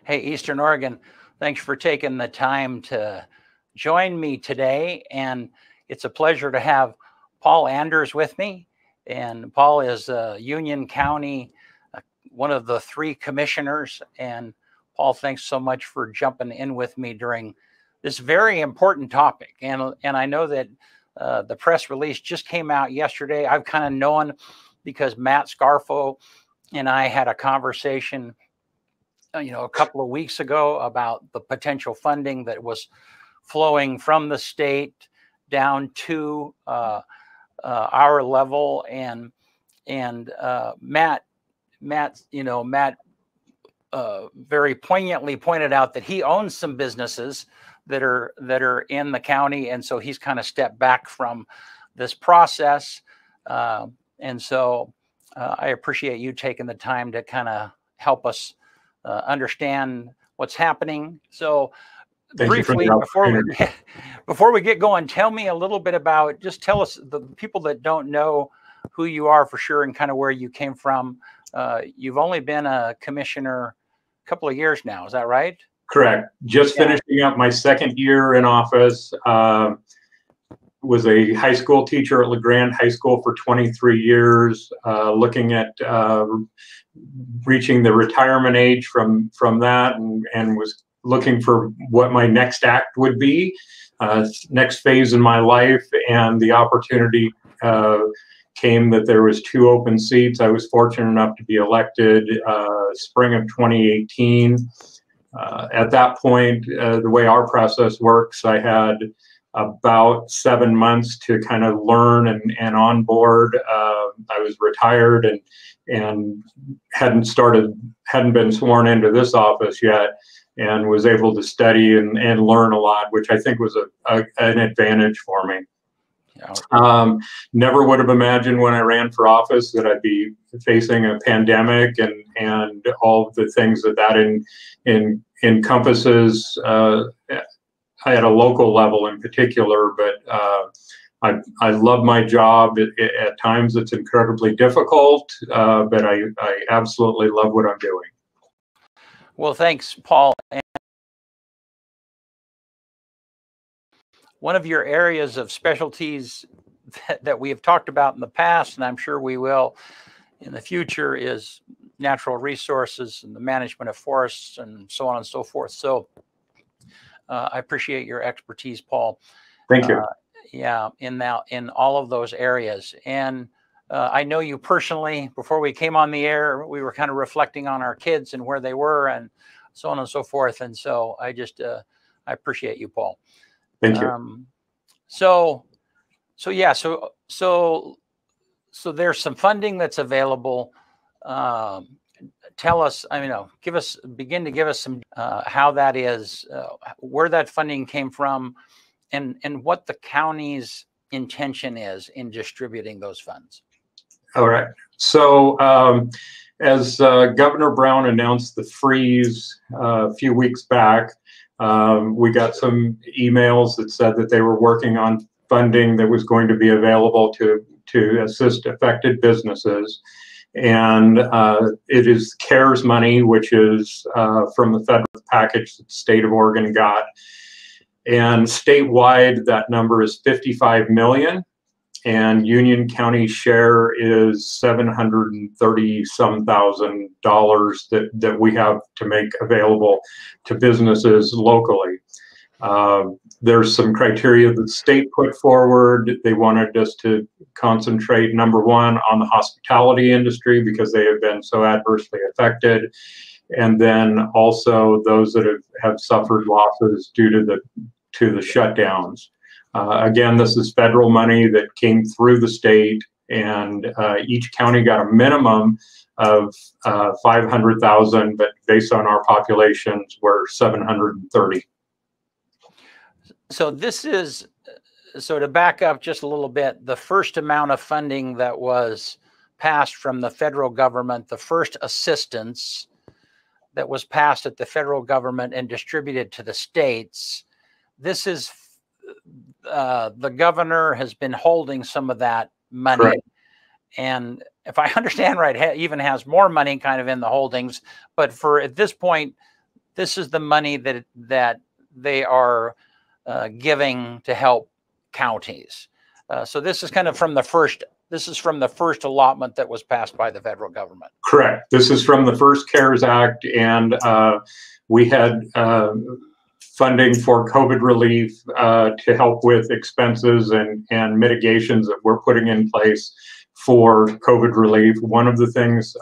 Hey, Eastern Oregon, thanks for taking the time to join me today. And it's a pleasure to have Paul Anderes with me. And Paul is Union County, one of the 3 commissioners. And Paul, thanks so much for jumping in with me during this very important topic. And I know that the press release just came out yesterday. I've kind of known because Matt Scarfo and I had a conversation a couple of weeks ago about the potential funding that was flowing from the state down to our level, and Matt very poignantly pointed out that he owns some businesses that are in the county, and so he's kind of stepped back from this process, and so I appreciate you taking the time to kind of help us understand what's happening. So briefly, before we get going, tell me a little bit about, just tell us, the people that don't know who you are for sure and kind of where you came from. You've only been a commissioner a couple of years now, is that right? Correct. Just finishing up my 2nd year in office. Was a high school teacher at LeGrand High School for 23 years, looking at reaching the retirement age from that, and was looking for what my next act would be, next phase in my life, and the opportunity came that there was 2 open seats. I was fortunate enough to be elected spring of 2018. At that point, the way our process works, I had about 7 months to kind of learn and onboard. I was retired and hadn't been sworn into this office yet, and was able to study and learn a lot, which I think was an advantage for me. Never would have imagined when I ran for office that I'd be facing a pandemic and all the things that encompasses at a local level in particular, but I love my job. At times it's incredibly difficult, but I absolutely love what I'm doing. Well, thanks, Paul. And one of your areas of specialties that we have talked about in the past, and I'm sure we will in the future, is natural resources and the management of forests and so on and so forth. So I appreciate your expertise, Paul. Thank you. In all of those areas. And I know you personally. Before we came on the air, we were kind of reflecting on our kids and where they were and so on and so forth. And so I appreciate you, Paul. Thank you. So there's some funding that's available. Tell us, begin to give us some, how that is, where that funding came from, and what the county's intention is in distributing those funds. All right. So as Governor Brown announced the freeze a few weeks back, we got some emails that said that they were working on funding that was going to be available to assist affected businesses. And it is CARES money, which is from the federal package that the state of Oregon got. And statewide, that number is $55 million. And Union County share is $730-some thousand that we have to make available to businesses locally. There's some criteria that the state put forward. They wanted us to concentrate, number one, on the hospitality industry because they have been so adversely affected. And then also those that have suffered losses due to the shutdowns. Again, this is federal money that came through the state, and each county got a minimum of $500,000, but based on our populations, we're 730. So to back up just a little bit, the first amount of funding that was passed from the federal government, the first assistance that was passed at the federal government and distributed to the states, this is the governor has been holding some of that money. Correct. And if I understand right, even has more money kind of in the holdings, but at this point, this is the money that they are giving to help counties. So this is kind of from the first. This is from the first allotment that was passed by the federal government. Correct. This is from the first CARES Act, and we had funding for COVID relief to help with expenses and mitigations that we're putting in place for COVID relief. One of the things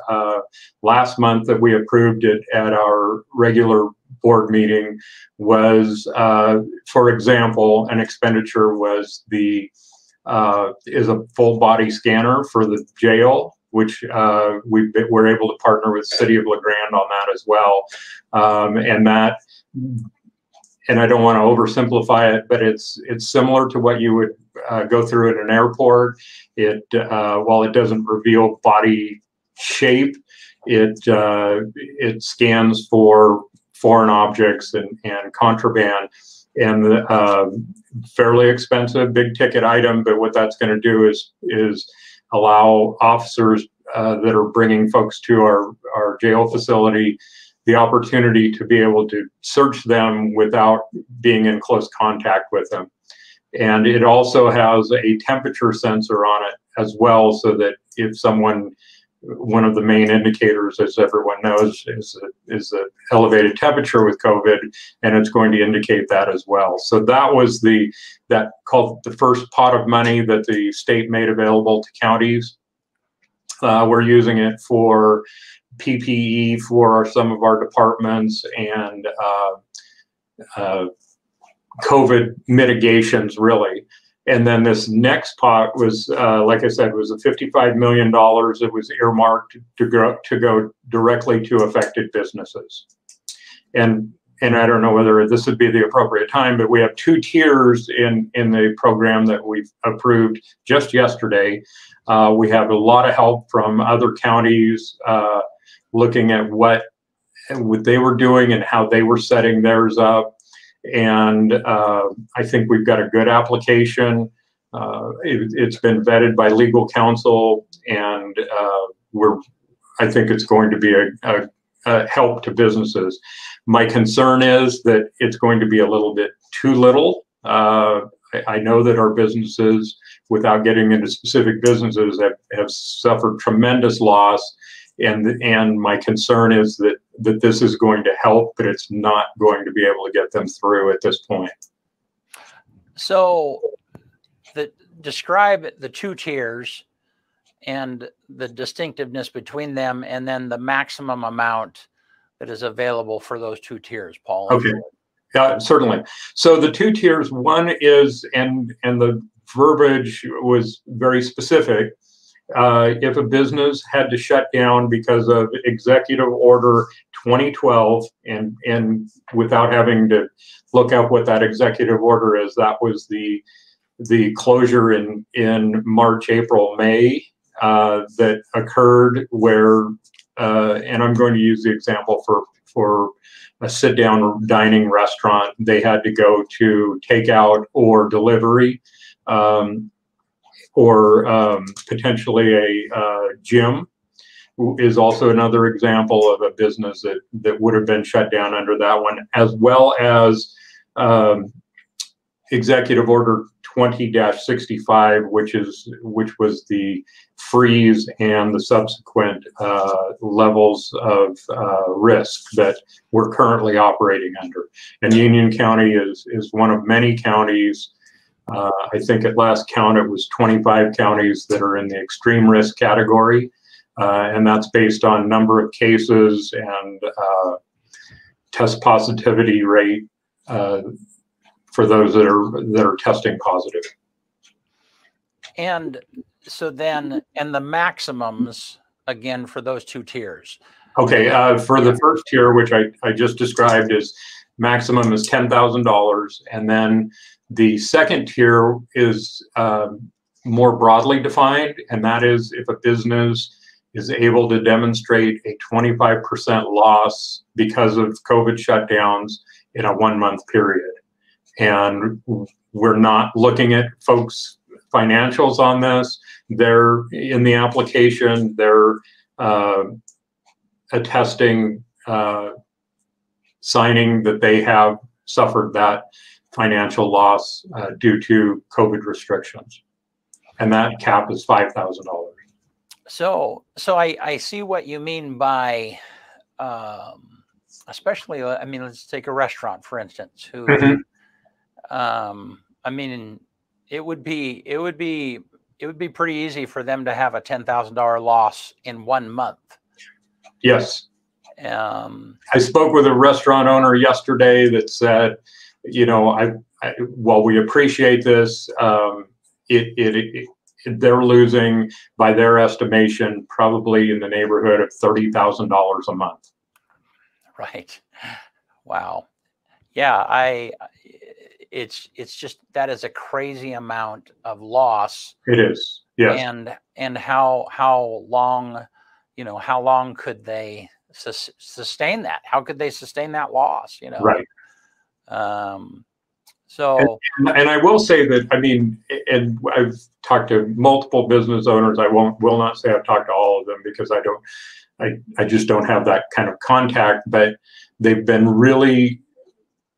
last month that we approved it at our regular board meeting was, for example, an expenditure was is a full body scanner for the jail, which we're able to partner with the City of LeGrand on that as well. And I don't want to oversimplify it, but it's similar to what you would go through at an airport. While it doesn't reveal body shape, it scans for foreign objects and contraband, and fairly expensive, big ticket item. But what that's going to do is allow officers that are bringing folks to our jail facility the opportunity to be able to search them without being in close contact with them. And it also has a temperature sensor on it as well, so that if one of the main indicators, as everyone knows, is the elevated temperature with COVID, and it's going to indicate that as well. So that was that called the first pot of money that the state made available to counties. We're using it for PPE for some of our departments and COVID mitigations, really. And then this next pot was, like I said, was a $55 million. It was earmarked to go directly to affected businesses. And I don't know whether this would be the appropriate time, but we have two tiers in the program that we've approved just yesterday. We have a lot of help from other counties looking at what they were doing and how they were setting theirs up. And I think we've got a good application. It's been vetted by legal counsel, and I think it's going to be a help to businesses. My concern is that it's going to be a little bit too little. I know that our businesses, without getting into specific businesses, have suffered tremendous loss. And my concern is that this is going to help, but it's not going to be able to get them through at this point. So describe the two tiers and the distinctiveness between them, and then the maximum amount that is available for those two tiers, Paul. Okay, certainly. So the two tiers, one is, and the verbiage was very specific, if a business had to shut down because of Executive Order 2012, and without having to look up what that executive order is, that was the closure in March, April, May that occurred where, and I'm going to use the example for a sit-down dining restaurant. They had to go to takeout or delivery. Or potentially a gym is also another example of a business that would have been shut down under that one, as well as Executive Order 20-65, which was the freeze and the subsequent levels of risk that we're currently operating under. And Union County is one of many counties. I think at last count, it was 25 counties that are in the extreme risk category. And that's based on number of cases and test positivity rate for those that are testing positive. And so then, and the maximums, again, for those two tiers. Okay, for the first tier, which I just described, is maximum is $10,000. And then the second tier is more broadly defined, and that is if a business is able to demonstrate a 25% loss because of COVID shutdowns in a 1-month period. And we're not looking at folks' financials on this. They're in the application, they're attesting signing that they have suffered that financial loss due to COVID restrictions. And that cap is $5,000. So I see what you mean by, especially, I mean, let's take a restaurant, for instance, who, I mean, it would be pretty easy for them to have a $10,000 loss in 1 month. Yes. I spoke with a restaurant owner yesterday that said, you know, while we appreciate this, they're losing, by their estimation, probably in the neighborhood of $30,000 a month. Right. Wow. Yeah. It's just, that is a crazy amount of loss. It is. Yes. And how long, you know, how long could they sustain that? How could they sustain that loss? You know? Right. So, and I will say that, I mean, and I've talked to multiple business owners. I will not say I've talked to all of them, because I just don't have that kind of contact, but they've been really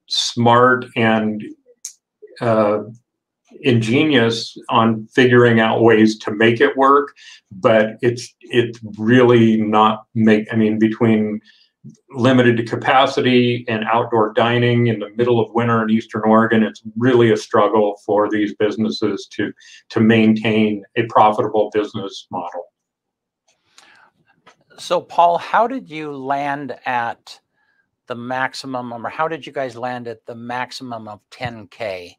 smart and ingenious on figuring out ways to make it work. But it's really not I mean, between limited capacity and outdoor dining in the middle of winter in Eastern Oregon, it's really a struggle for these businesses to maintain a profitable business model. So, Paul, how did you land at the maximum, or how did you guys land at the maximum of 10K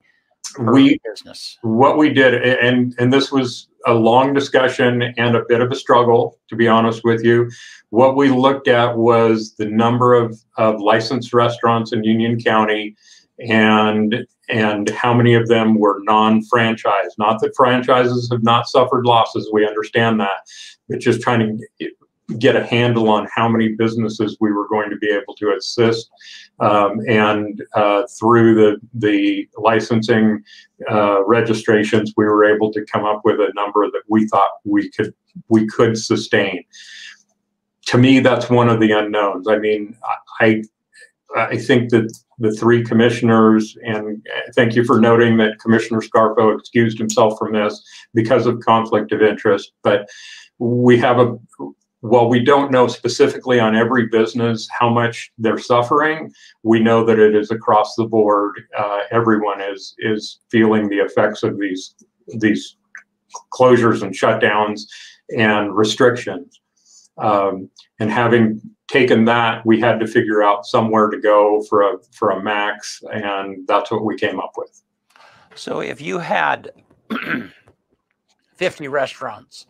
per business? What we did, and this was a long discussion and a bit of a struggle, to be honest with you. What we looked at was the number of licensed restaurants in Union County, and how many of them were non-franchise. Not that franchises have not suffered losses, we understand that, but just trying to get a handle on how many businesses we were going to be able to assist, and through the licensing registrations, we were able to come up with a number that we thought we could sustain. To me, that's one of the unknowns. I mean, I think that the three commissioners, and thank you for noting that Commissioner Scarpo excused himself from this because of conflict of interest, but we have while we don't know specifically on every business how much they're suffering, we know that it is across the board. Everyone is feeling the effects of these closures and shutdowns and restrictions. And having taken that, we had to figure out somewhere to go for a max, and that's what we came up with. So if you had 50 restaurants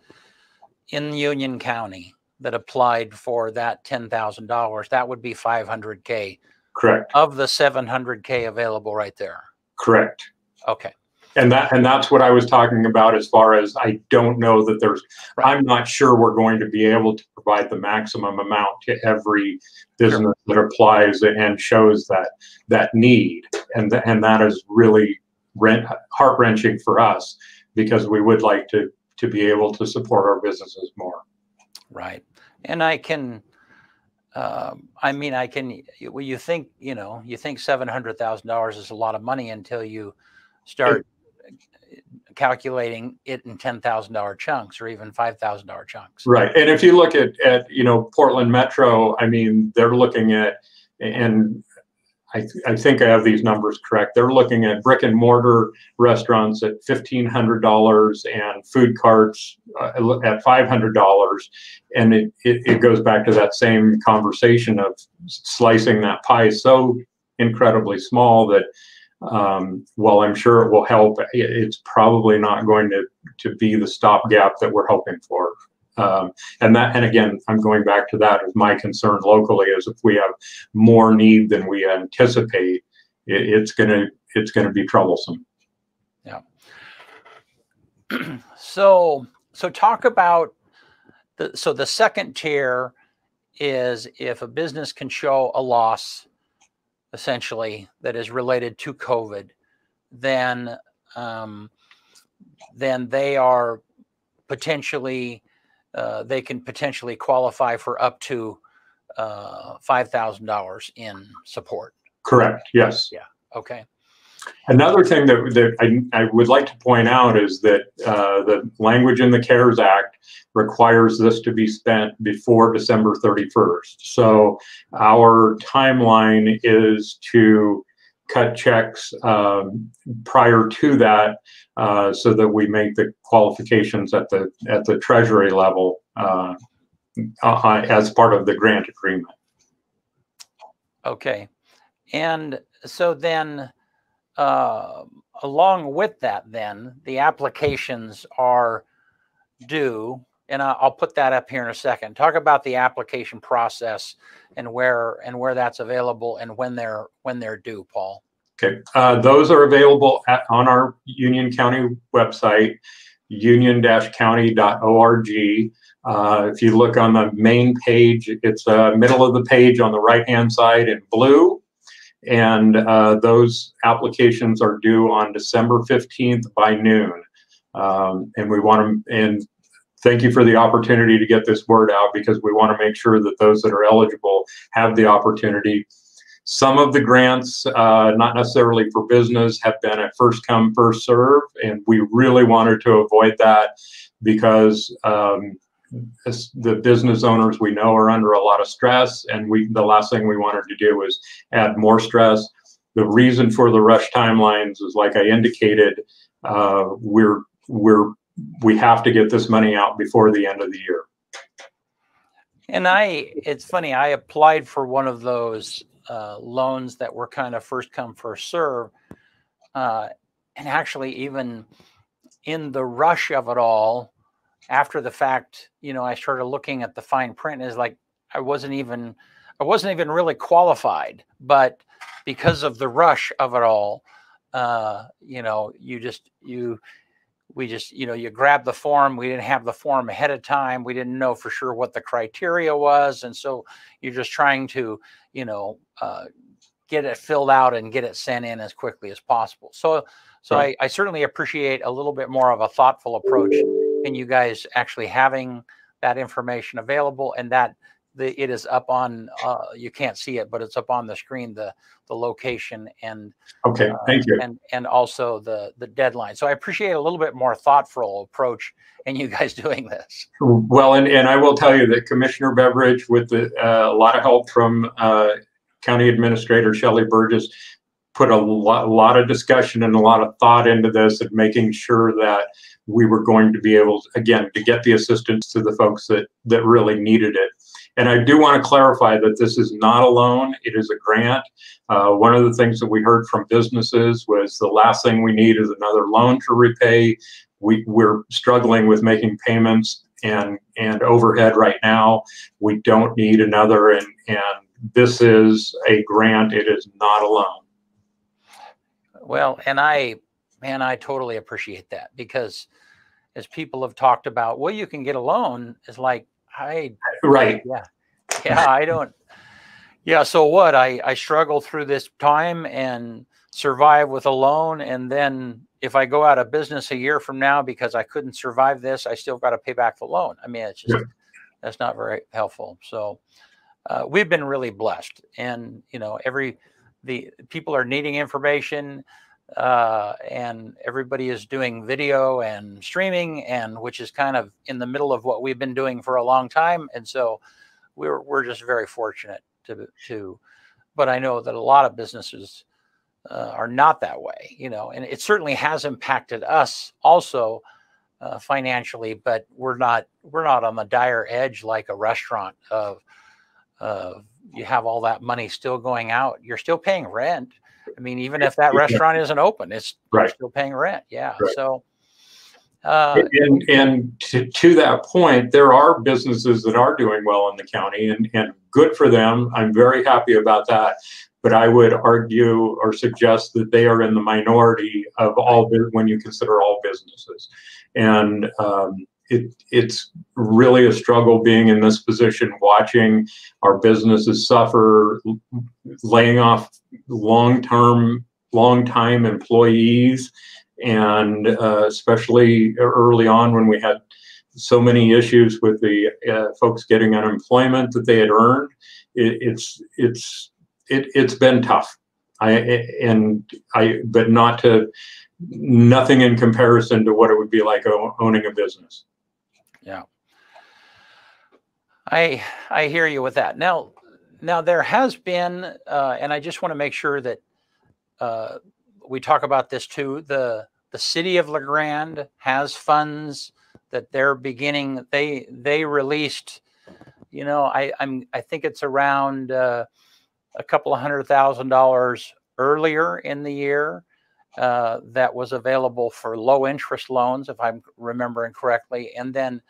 in Union County that applied for that $10,000, that would be 500K. Correct. Of the 700K available right there. Correct. Okay. And that's what I was talking about, as far as I don't know that there's, right. I'm not sure we're going to be able to provide the maximum amount to every business that applies and shows that need. And that is really heart-wrenching for us, because we would like to be able to support our businesses more. Right. And I can, I mean, well, you think $700,000 is a lot of money until you start calculating it in $10,000 chunks, or even $5,000 chunks. Right. And if you look at Portland Metro, I mean, they're looking at, and I think I have these numbers correct, they're looking at brick and mortar restaurants at $1,500 and food carts at $500. And it goes back to that same conversation of slicing that pie so incredibly small that while I'm sure it will help, it's probably not going to be the stopgap that we're hoping for. And again, I'm going back to that as my concern locally, is if we have more need than we anticipate, it's gonna be troublesome. Yeah. So talk about the second tier is if a business can show a loss, essentially, that is related to COVID, then they are potentially they can potentially qualify for up to $5,000 in support. Correct. Yes. Yeah. Okay. Another thing that I would like to point out is that the language in the CARES Act requires this to be spent before December 31st. So our timeline is to cut checks prior to that, so that we make the qualifications at the Treasury level as part of the grant agreement. Okay. And so then, along with that, then the applications are due, and I'll put that up here in a second. Talk about the application process and where that's available and when they're due, Paul. Okay, those are available on our Union County website, union-county.org. If you look on the main page, it's middle of the page on the right-hand side in blue. And those applications are due on December 15th by noon. And we want to, and thank you for the opportunity to get this word out, because we want to make sure that those that are eligible have the opportunity. Some of the grants, not necessarily for business, have been a first come, first serve, and we really wanted to avoid that, because the business owners we know are under a lot of stress, and the last thing we wanted to do was add more stress. The reason for the rush timelines is, like I indicated, we have to get this money out before the end of the year. And it's funny, I applied for one of those loans that were kind of first come, first serve. And actually, even in the rush of it all, after the fact, I started looking at the fine print, and it's like I wasn't even really qualified, but because of the rush of it all, you grab the form. We didn't have the form ahead of time. We didn't know for sure what the criteria was. And so you're just trying to, get it filled out and get it sent in as quickly as possible. So Right. I certainly appreciate a little bit more of a thoughtful approach in you guys actually having that information available, and that it is up on, you can't see it, but it's up on the screen, the location and Okay, thank you. and also the deadline. So I appreciate a little bit more thoughtful approach in you guys doing this. Well, and I will tell you that Commissioner Beveridge, with a lot of help from County Administrator Shelley Burgess, put a lot of discussion and a lot of thought into this, and making sure that we were going to be able, again, to get the assistance to the folks that really needed it. And I do want to clarify that this is not a loan, it is a grant. One of the things that we heard from businesses was the last thing we need is another loan to repay. We're struggling with making payments and overhead right now. We don't need another, and this is a grant, it is not a loan. Well, and I totally appreciate that, because as people have talked about, well, you can get a loan. It's like, right. Yeah, I don't. Yeah. So what? I struggle through this time and survive with a loan. And then if I go out of business a year from now because I couldn't survive this, I still got to pay back the loan. I mean, it's just, that's not very helpful. So we've been really blessed, and, the people are needing information, and everybody is doing video and streaming, and which is kind of in the middle of what we've been doing for a long time. And so we're just very fortunate to, but I know that a lot of businesses are not that way, and it certainly has impacted us also financially, but we're not on the dire edge like a restaurant of you have all that money still going out. You're still paying rent. I mean, even if that restaurant isn't open, you're still paying rent. Yeah. Right. So, and to that point, there are businesses that are doing well in the county, and good for them. I'm very happy about that. But I would argue or suggest that they are in the minority of all, when you consider all businesses. And it's really a struggle being in this position, watching our businesses suffer, laying off long-time employees, and especially early on when we had so many issues with the folks getting unemployment that they had earned. It's been tough. But nothing in comparison to what it would be like owning a business. Yeah, I hear you with that. Now there has been, and I just want to make sure that we talk about this too. The city of LeGrand has funds that they're beginning. They released, I think it's around a couple of $100,000 earlier in the year that was available for low interest loans, if I'm remembering correctly, and then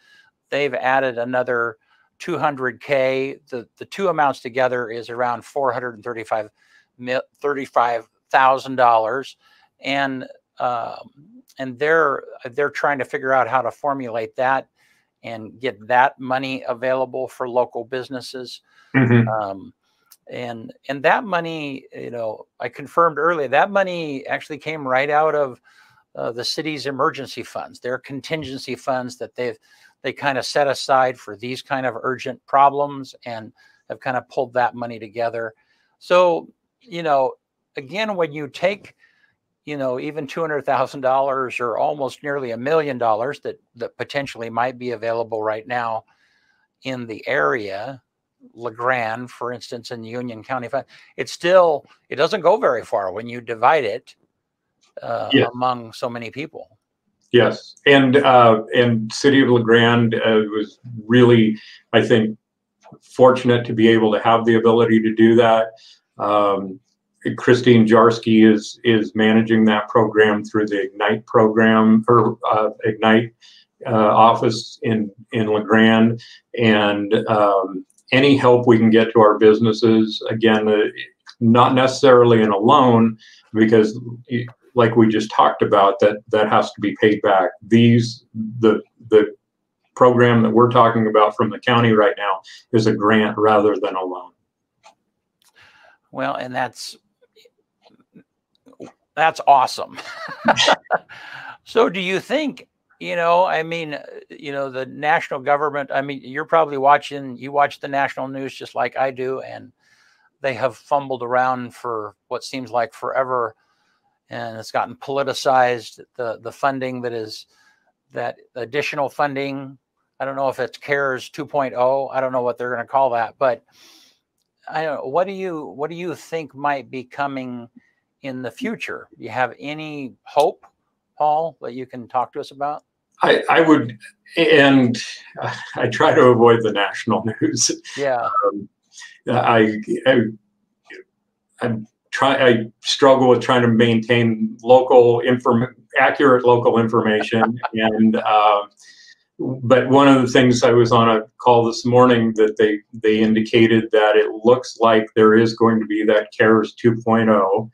they've added another $200K. The two amounts together is around $435,000, and they're trying to figure out how to formulate that and get that money available for local businesses. Mm-hmm. And that money, I confirmed earlier, that money actually came right out of the city's emergency funds, their contingency funds that they kind of set aside for these kind of urgent problems, and have kind of pulled that money together. So, again, when you take, even $200,000 or almost nearly $1 million that potentially might be available right now in the area, LeGrand, for instance, in the Union County Fund, it doesn't go very far when you divide it among so many people. Yes, and City of LeGrand was really, I think, fortunate to be able to have the ability to do that. Christine Jarsky is managing that program through the Ignite program, or Ignite office in LeGrand, and any help we can get to our businesses, again, not necessarily in a loan, because like we just talked about, that has to be paid back. The program that we're talking about from the county right now is a grant rather than a loan. Well, and that's awesome. So do you think, the national government, you're probably you watch the national news just like I do, and they have fumbled around for what seems like forever, and it's gotten politicized. The funding that additional funding, I don't know if it's CARES 2.0, I don't know what they're going to call that, but I don't know, what do you think might be coming in the future? Do you have any hope, Paul, that you can talk to us about? I would, and I try to avoid the national news. Yeah. I struggle with trying to maintain accurate local information, and but one of the things, I was on a call this morning that they indicated that it looks like there is going to be that CARES 2.0.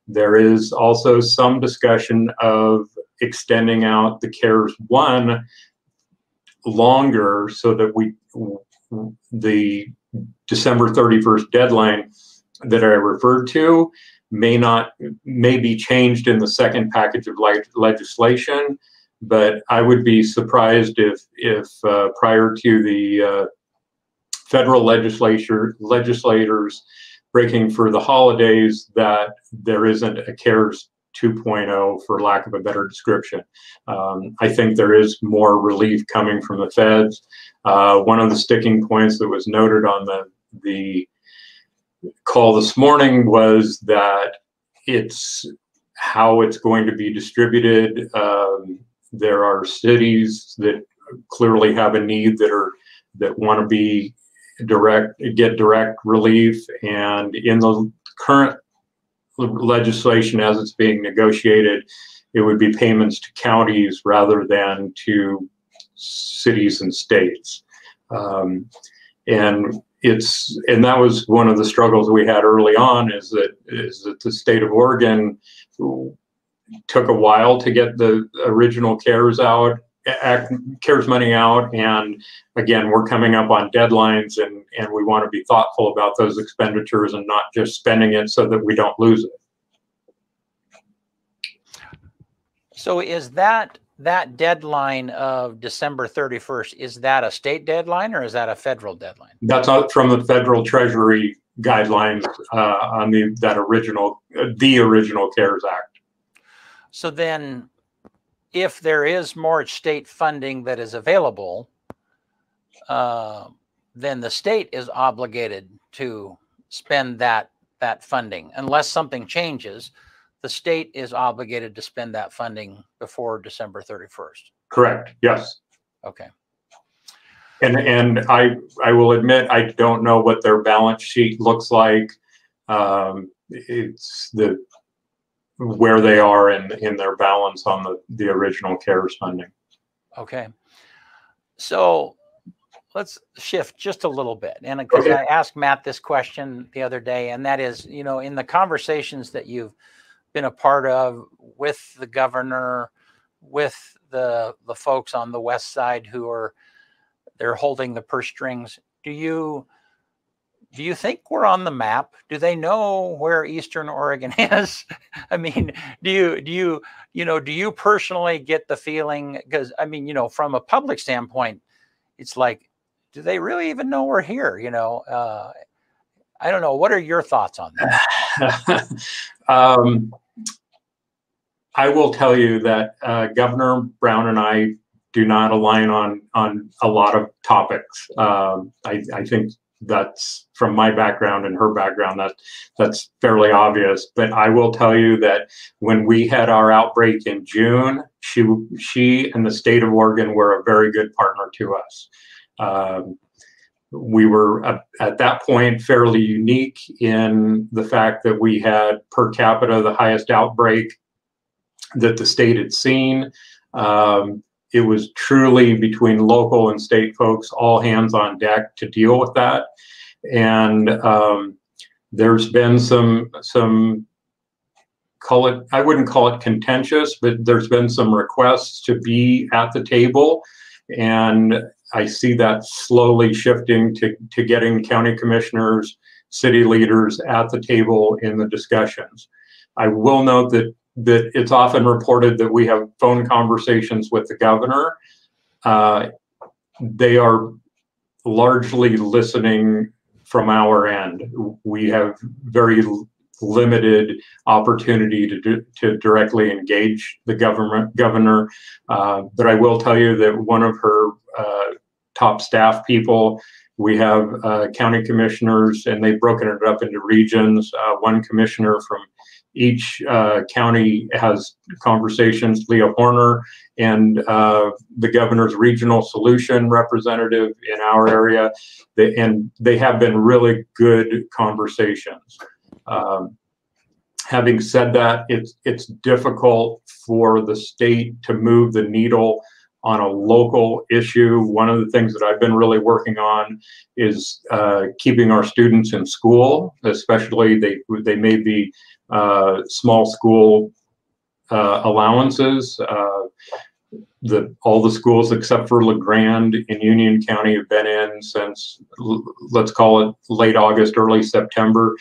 There is also some discussion of extending out the CARES 1 longer, so that the December 31st deadline that I referred to may be changed in the second package of legislation. But I would be surprised if prior to the federal legislators breaking for the holidays, that there isn't a CARES 2.0, for lack of a better description. I think there is more relief coming from the feds. One of the sticking points that was noted on the call this morning was that it's how it's going to be distributed. There are cities that clearly have a need that want to be get direct relief, and in the current legislation as it's being negotiated, it would be payments to counties rather than to cities and states. And that was one of the struggles we had early on, is that the state of Oregon took a while to get the original CARES money out, and again, we're coming up on deadlines, and we want to be thoughtful about those expenditures and not just spending it so that we don't lose it. So is that that deadline of December 31st, is that a state deadline or is that a federal deadline? That's out from the federal Treasury guidelines on the original CARES Act. So then, if there is more state funding that is available, then the state is obligated to spend that funding. Unless something changes, the state is obligated to spend that funding before December 31st. Correct. Yes. Okay. And I will admit, I don't know what their balance sheet looks like. It's where they are in their balance on the original CARES funding. Okay. So let's shift just a little bit. And because I asked Matt this question the other day, and that is, in the conversations that you've been a part of with the governor, with the folks on the west side they're holding the purse strings, do you think we're on the map? Do they know where Eastern Oregon is? I mean, do you personally get the feeling, because from a public standpoint, it's like, do they really even know we're here? I don't know. What are your thoughts on that? I will tell you that Governor Brown and I do not align on a lot of topics. I think that's from my background and her background, that's fairly obvious. But I will tell you that when we had our outbreak in June, she and the state of Oregon were a very good partner to us. We were at that point fairly unique in the fact that we had per capita the highest outbreak that the state had seen. It was truly between local and state folks, all hands on deck to deal with that. And there's been some I wouldn't call it contentious, but there's been some requests to be at the table. And I see that slowly shifting to getting county commissioners, city leaders at the table in the discussions. I will note that it's often reported that we have phone conversations with the governor. They are largely listening from our end. We have very limited opportunity to directly engage the governor. But I will tell you that one of her top staff people, we have county commissioners, and they've broken it up into regions. One commissioner from each county has conversations, Leah Horner, and the governor's regional solution representative in our area. And they have been really good conversations. Having said that, it's difficult for the state to move the needle on a local issue. One of the things that I've been really working on is keeping our students in school, especially they may be small school allowances. All the schools except for LeGrand in Union County have been in since, let's call it late August, early September.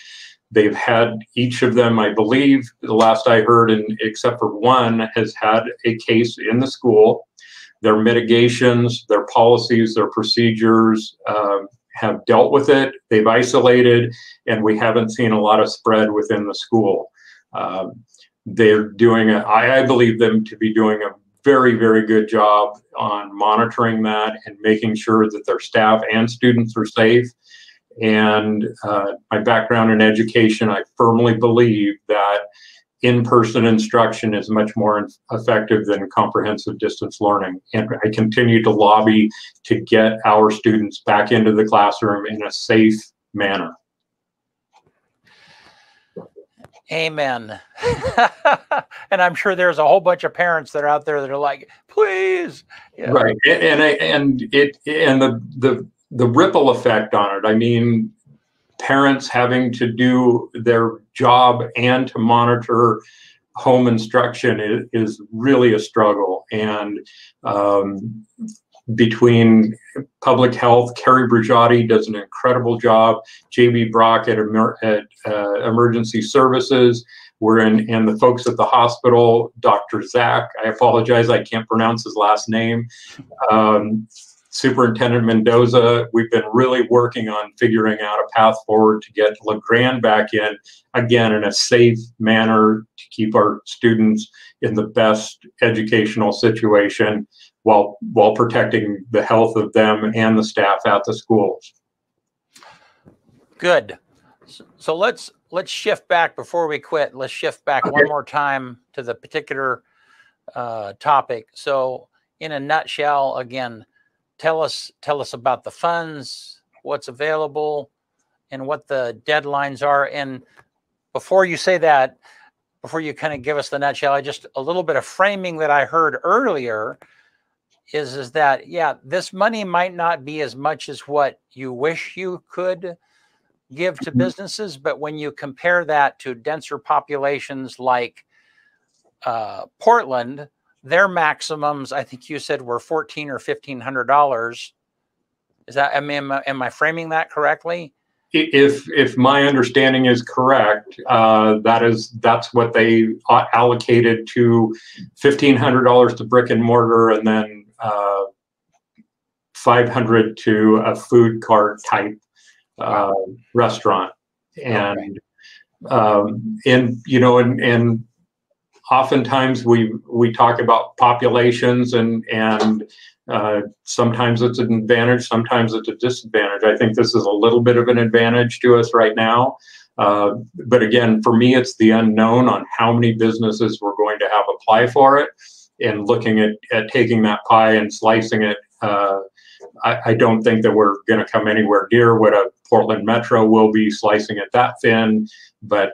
They've had each of them, I believe, the last I heard, and except for one, has had a case in the school. Their mitigations, their policies, their procedures have dealt with it. They've isolated, and we haven't seen a lot of spread within the school. They're doing I believe them to be doing a very, very good job on monitoring that and making sure that their staff and students are safe. And my background in education, I firmly believe that in-person instruction is much more effective than comprehensive distance learning. And I continue to lobby to get our students back into the classroom in a safe manner. Amen. And I'm sure there's a whole bunch of parents that are out there that are like, please. Yeah. Right. And the ripple effect on it. I mean, parents having to do their job and to monitor home instruction is really a struggle. And between public health, Carrie Brigiotti does an incredible job. JB Brock at Emergency Services, and the folks at the hospital, Dr. Zach, I apologize, I can't pronounce his last name, Superintendent Mendoza, we've been really working on figuring out a path forward to get LeGrand back in, again, in a safe manner to keep our students in the best educational situation while protecting the health of them and the staff at the schools. Good. So let's shift back before we quit. Let's shift back one more time to the particular topic. So in a nutshell, again, tell us about the funds, what's available, and what the deadlines are. And before you say that, before you kind of give us the nutshell, just a little bit of framing that I heard earlier is that, yeah, this money might not be as much as what you wish you could give to businesses, but when you compare that to denser populations like Portland, their maximums, I think you said, were $1,400 or $1,500. Is that, am I framing that correctly? If my understanding is correct, that's what they allocated to $1,500 to brick and mortar, and then $500 to a food cart type restaurant. And and oftentimes we talk about populations and sometimes it's an advantage, sometimes it's a disadvantage. I think this is a little bit of an advantage to us right now. But again, for me, it's the unknown on how many businesses we're going to have apply for it, and looking at taking that pie and slicing it. I don't think that we're going to come anywhere near what a Portland Metro will be slicing it that thin. But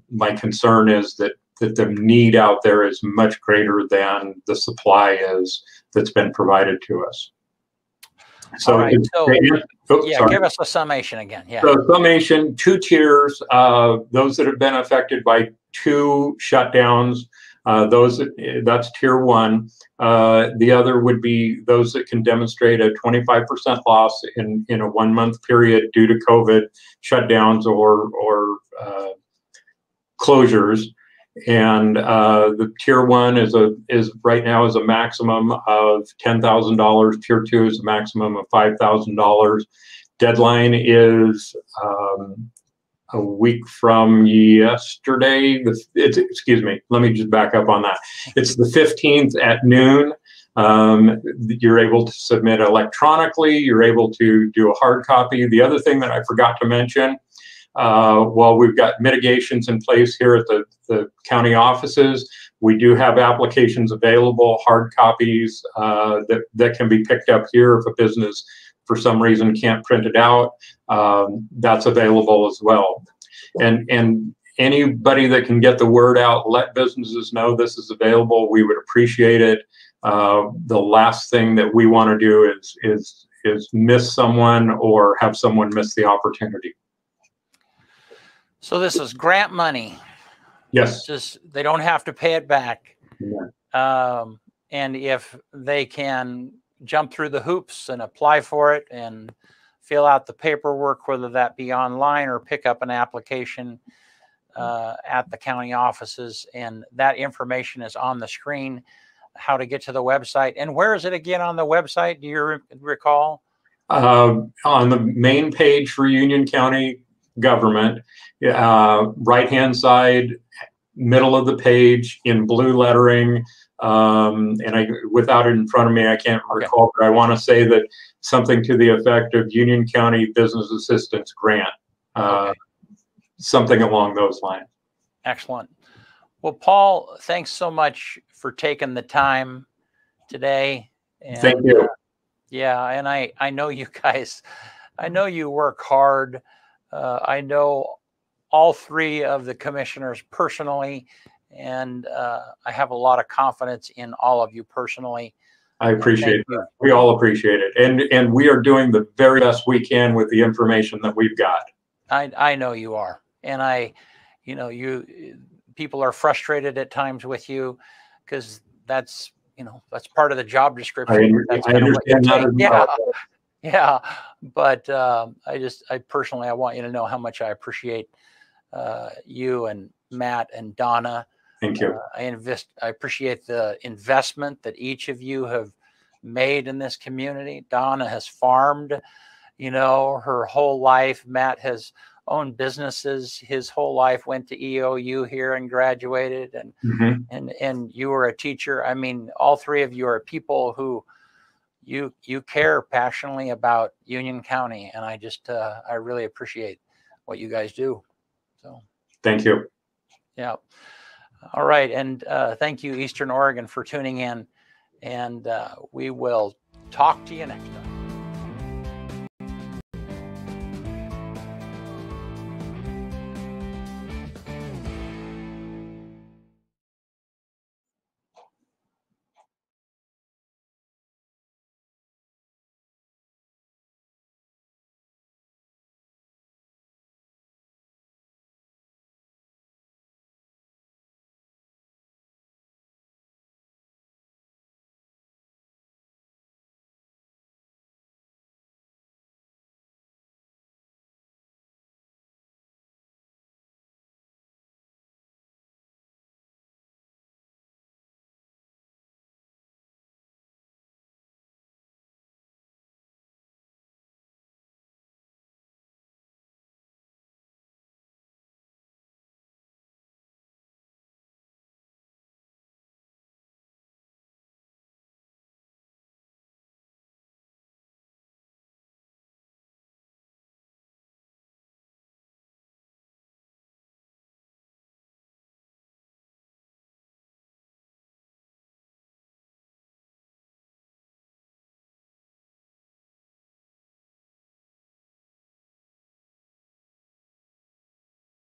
my concern is that the need out there is much greater than the supply is that's been provided to us. So, right. Give us a summation again. Yeah. So summation, 2 tiers, those that have been affected by 2 shutdowns, that's tier 1. The other would be those that can demonstrate a 25% loss in a 1-month period due to COVID shutdowns or closures. And the tier 1 is right now is a maximum of $10,000. Tier 2 is a maximum of $5,000. Deadline is a week from yesterday. Excuse me. Let me just back up on that. It's the 15th at noon. You're able to submit electronically. You're able to do a hard copy. The other thing that I forgot to mention, while we've got mitigations in place here at the county offices, we do have applications available, hard copies that can be picked up here if a business for some reason can't print it out. That's available as well. And anybody that can get the word out, let businesses know this is available. We would appreciate it. The last thing that we want to do is miss someone or have someone miss the opportunity. So this is grant money. Yes. They don't have to pay it back. Yeah. And if they can jump through the hoops and apply for it and fill out the paperwork, whether that be online or pick up an application at the county offices, and that information is on the screen, how to get to the website. And where is it again on the website? Do you recall? On the main page for Union County government, right-hand side, middle of the page in blue lettering. And without it in front of me, I can't recall, but I want to say that something to the effect of Union County Business Assistance Grant, something along those lines. Excellent. Well, Paul, thanks so much for taking the time today. And, thank you. Yeah, and I know you guys, I know you work hard. I know all 3 of the commissioners personally, and I have a lot of confidence in all of you personally. I appreciate that. We all appreciate it. And we are doing the very best we can with the information that we've got. I know you are. And people are frustrated at times with you because that's part of the job description. I understand that. Yeah. Yeah. But I personally, I want you to know how much I appreciate you and Matt and Donna. Thank you. I appreciate the investment that each of you have made in this community. Donna has farmed, her whole life. Matt has owned businesses his whole life, went to EOU here and graduated, and you were a teacher. I mean, all three of you are people who you care passionately about Union County, and I really appreciate what you guys do. So thank you. Yeah. All right. And thank you, Eastern Oregon, for tuning in. And we will talk to you next time.